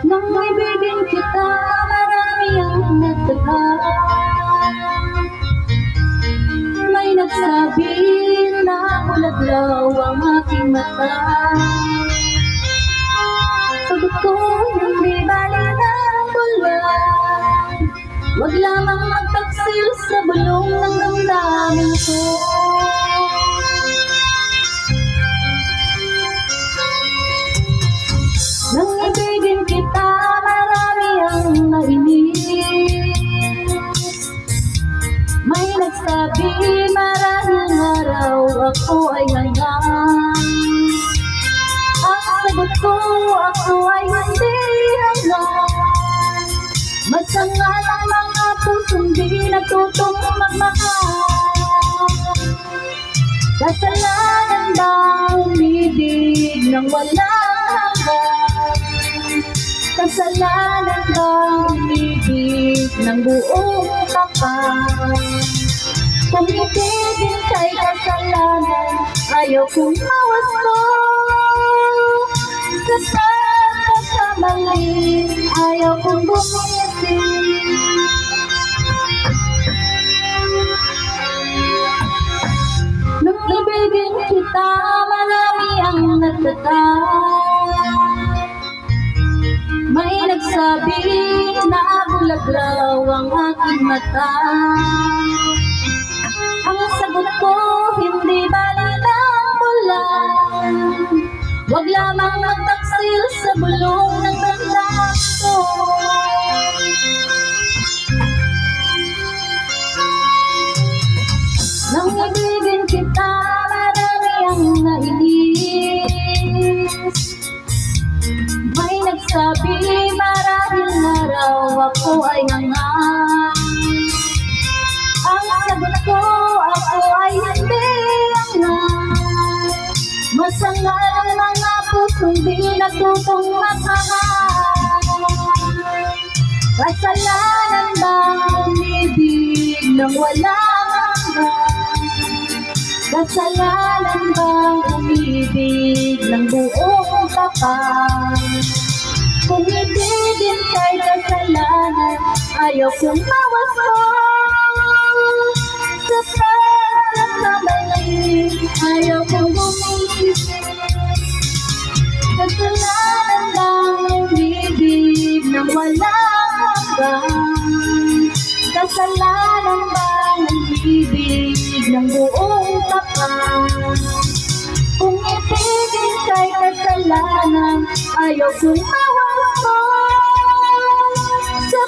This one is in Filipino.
Nang ibigin kita, marami ang nagtaka. May nagsabi na bulag raw ang aking mata. Sagot ko, hindi bali ng bulag. Wag lamang magtaksil sa bulong ng damdamin ko. Nang ibigin kita, marami ang nainis. May nagsabi, maraming araw ako ay hanggang. Ang sagot ko, ako ay hindi hanggang. Masangal ang mga pusong di natutong magmahal. Kasalanan ba umibig nang walang hanggan? Kasalanan ba umibig ng buong kapal? Kung ibigin kay kasalanan, ayaw kong mawasto. Sa pagkakamali, ayaw kong bumising. Nung ibigin kita, marami ang nagtatag. May nagsabi na bulag raw ang aking mata. Ang sagot ko, hindi bali ng bulag. Wag lamang magtaksil sa bulong ng damdamin ko. Nang ibigin kita, marami ang nainis. May nagsabi, marahil na raw ako ay hangang. Ang sagot ko, ako ay hindi hangang. Masangal ang mga pusong di natutong magmahal. Kasalanan ba umibig nang walang hanggan? Kasalanan bang umibig ng buong kapal? Kung ibigin kay kasalanan, ayaw kong mawasto. Sa pagkakamali, ayaw kong bumising. Kasalanan bang umibig ng walang hanggan? Kasalanan bang umibig ng buong kapal? Kung ibigin kay kasalanan, ayaw kong mawasto. Sa